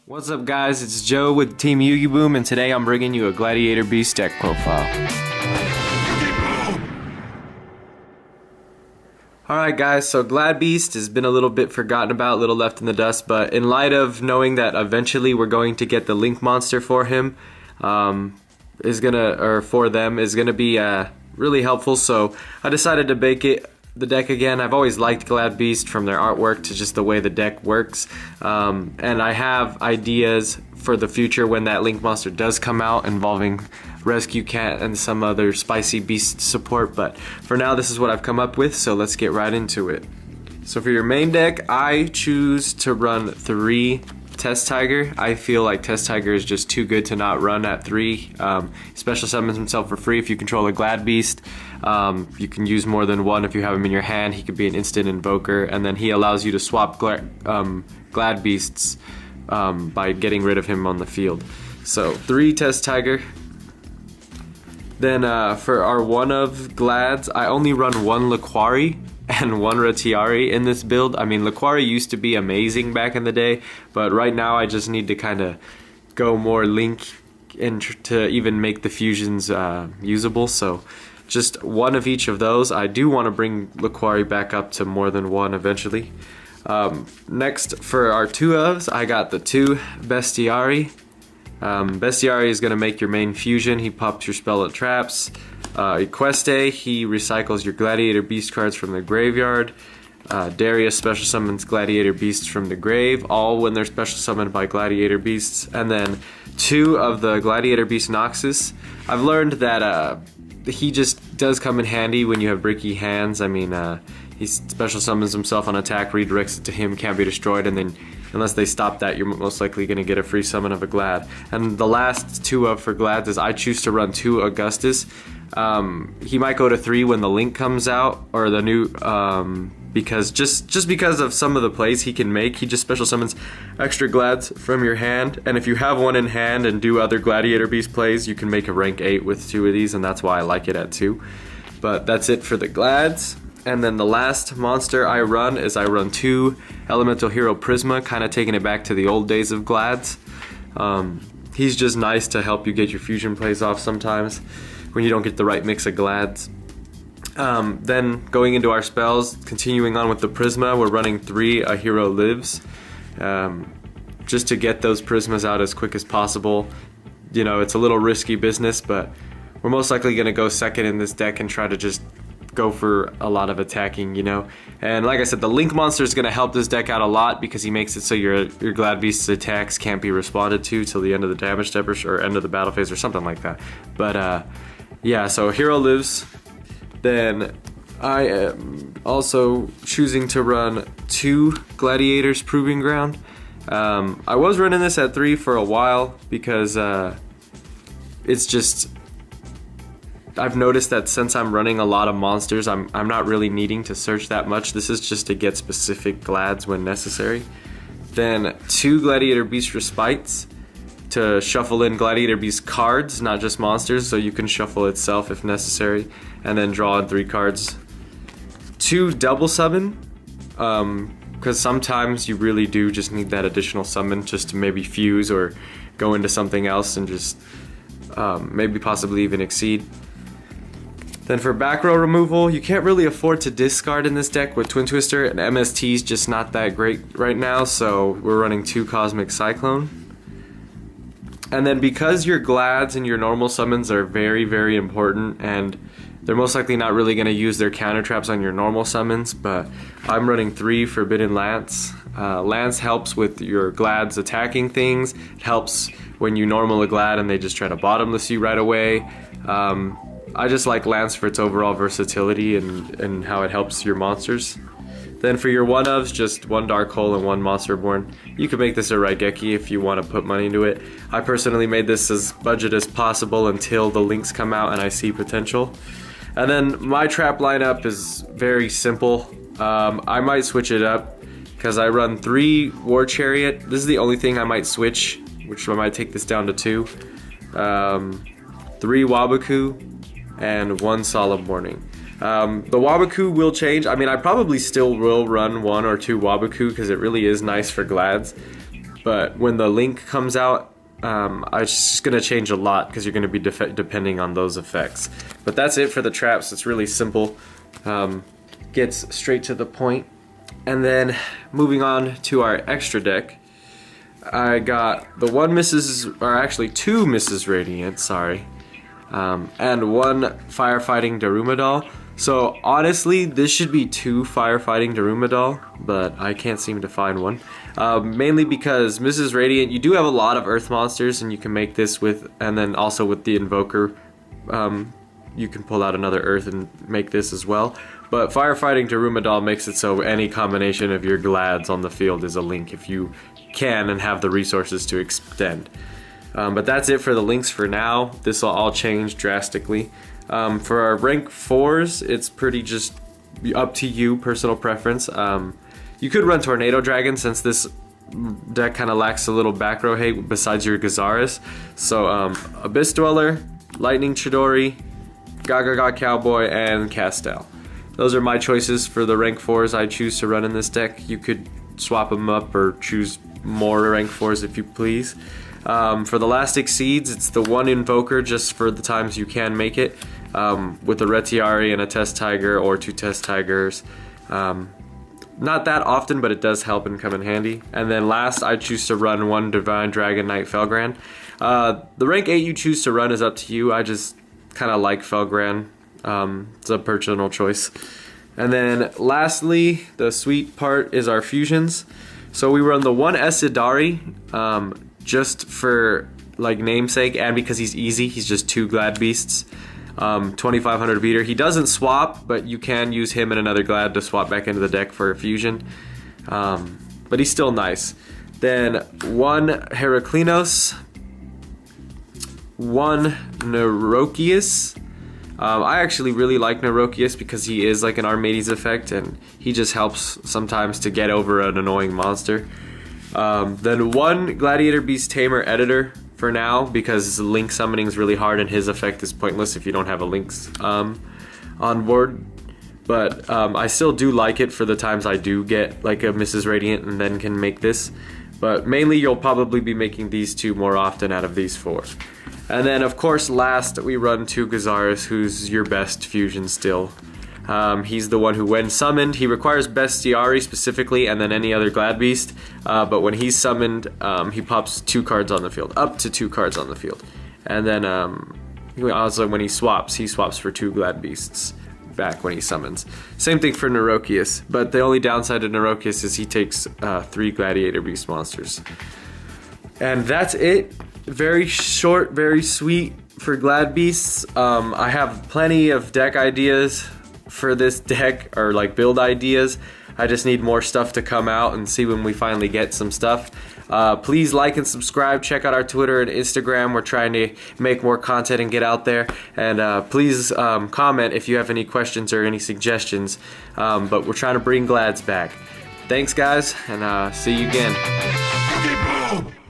What's up guys, it's Joe with Team YugiBOOM and today I'm bringing you a Gladiator Beasts deck profile. Alright guys, so Glad Beast has been a little bit forgotten about, a little left in the dust, but in light of knowing that eventually we're going to get the Link monster for him, is gonna be really helpful, so I decided to bake the deck again. I've always liked Glad Beast from their artwork to just the way the deck works, and I have ideas for the future when that Link monster does come out involving Rescue Cat and some other spicy beast support, but for now this is what I've come up with, so let's get right into it. So for your main deck, I choose to run 3 Test Tiger. I feel like Test Tiger is just too good to not run at 3. Special summons himself for free if you control a Glad Beast. You can use more than one if you have him in your hand. He could be an instant invoker, and then he allows you to swap Glad Beasts by getting rid of him on the field. So 3 Test Tiger. Then for our one of Glads, I only run 1 Laquari and 1 Retiari in this build. I mean, Laquari used to be amazing back in the day, but right now I just need to kind of go more Link and to even make the fusions usable, so just 1 of each of those. I do want to bring Laquari back up to more than 1 eventually. Next, for our 2 ofs, I got the 2 Bestiari. Bestiari is going to make your main fusion. He pops your spell at traps. Equeste, he recycles your Gladiator Beast cards from the graveyard. Darius special summons Gladiator Beasts from the grave, all when they're special summoned by Gladiator Beasts. And then 2 of the Gladiator Beast Noxus. I've learned that he just does come in handy when you have bricky hands. I mean, he special summons himself on attack, redirects it to him, can't be destroyed, and then unless they stop that, you're most likely going to get a free summon of a Glad. And the last 2 of for Glads is I choose to run 2 Augustus. He might go to 3 when the Link comes out, or the new, because just because of some of the plays he can make, he just special summons extra Glads from your hand, and if you have 1 in hand and do other Gladiator Beast plays, you can make a rank 8 with 2 of these, and that's why I like it at 2. But that's it for the Glads. And then the last monster I run is I run 2 Elemental Hero Prisma, kind of taking it back to the old days of Glads. He's just nice to help you get your fusion plays off sometimes when you don't get the right mix of Glads. Then going into our spells, continuing on with the Prisma, we're running 3 A Hero Lives, just to get those Prismas out as quick as possible. You know, it's a little risky business, but we're most likely going to go second in this deck and try to just go for a lot of attacking, you know. And like I said, the Link monster is going to help this deck out a lot because he makes it so your Glad Beast's attacks can't be responded to till the end of the damage step or end of the battle phase or something like that. But yeah, so Hero Lives. Then I am also choosing to run 2 Gladiators Proving Ground. I was running this at 3 for a while because it's just, I've noticed that since I'm running a lot of monsters, I'm not really needing to search that much. This is just to get specific Glads when necessary. Then 2 Gladiator Beast Respites to shuffle in Gladiator Beast cards, not just monsters, so you can shuffle itself if necessary, and then draw in 3 cards. 2 Double Summon, because sometimes you really do just need that additional summon just to maybe fuse or go into something else and just maybe possibly even exceed. Then for back row removal, you can't really afford to discard in this deck with Twin Twister, and MST is just not that great right now, so we're running 2 Cosmic Cyclone. And then because your Glads and your normal summons are very, very important, and they're most likely not really going to use their counter traps on your normal summons, but I'm running 3 Forbidden Lance. Lance helps with your Glads attacking things. It helps when you normal a Glad and they just try to bottomless you right away. I just like Lance for its overall versatility and how it helps your monsters. Then for your 1-ofs, just 1 Dark Hole and 1 Monsterborn. You can make this a Raigeki if you want to put money into it. I personally made this as budget as possible until the Links come out and I see potential. And then my trap lineup is very simple. I might switch it up because I run 3 War Chariot. This is the only thing I might switch, which I might take this down to 2. 3 Waboku and 1 Solemn Warning. The Waboku will change. I mean, I probably still will run 1 or 2 Waboku because it really is nice for Glads. but when the link comes out, it's just gonna change a lot because you're gonna be depending on those effects. But that's it for the traps. It's really simple. Gets straight to the point. And then moving on to our extra deck, I got the one Mrs. or actually two Mrs. Radiant, sorry, and one Firefighting Daruma doll. So honestly, this should be two Firefighting Daruma doll, but I can't seem to find one. Mainly because Mrs. Radiant, you do have a lot of Earth monsters, and you can make this with, and then also with the Invoker, you can pull out another Earth and make this as well. But Firefighting Daruma doll makes it so any combination of your Glads on the field is a link if you can and have the resources to extend. But that's it for the links for now. This will all change drastically. For our rank 4s, it's pretty just up to you, personal preference. You could run Tornado Dragon since this deck kind of lacks a little back row hate besides your Gazaris. So Abyss Dweller, Lightning Chidori, Gaga Cowboy, and Castel. Those are my choices for the rank 4s I choose to run in this deck. You could swap them up or choose more rank 4s if you please. For the last Exceeds, it's the one Invoker just for the times you can make it, with a Retiari and a Test Tiger or two Test Tigers. Not that often, but it does help and come in handy. And then last, I choose to run one Divine Dragon Knight Felgran. The rank 8 you choose to run is up to you. I just kind of like Felgran. It's a personal choice. And then lastly, the sweet part is our fusions. So we run the one Esidari, just for like namesake and because he's easy. He's just two Glad Beasts, 2500 beater. He doesn't swap, but you can use him and another Glad to swap back into the deck for a fusion. But he's still nice. Then one Heraclinos, one Neurokius. I actually really like Neurokius because he is like an Armades effect and he just helps sometimes to get over an annoying monster. Then one Gladiator Beast Tamer Editor for now because link summoning is really hard and his effect is pointless if you don't have a links on board. But I still do like it for the times I do get like a Mrs. Radiant and then can make this. But mainly you'll probably be making these two more often out of these four. And then of course last we run two Gazaris, who's your best fusion still. He's the one who when summoned, he requires Bestiari specifically and then any other Glad Beast. But when he's summoned, he pops 2 cards on the field, up to 2 cards on the field. And then also when he swaps for 2 Glad Beasts back when he summons. Same thing for Neurokius, but the only downside to Neurokius is he takes 3 Gladiator Beast monsters. And that's it. Very short, very sweet for Glad Beasts. I have plenty of deck ideas for this deck, or like build ideas. I just need more stuff to come out and see when we finally get some stuff. Please like and subscribe. Check out our Twitter and Instagram. We're trying to make more content and get out there. And please comment if you have any questions or any suggestions. But we're trying to bring Glads back. Thanks guys, and see you again. YugiBOOM!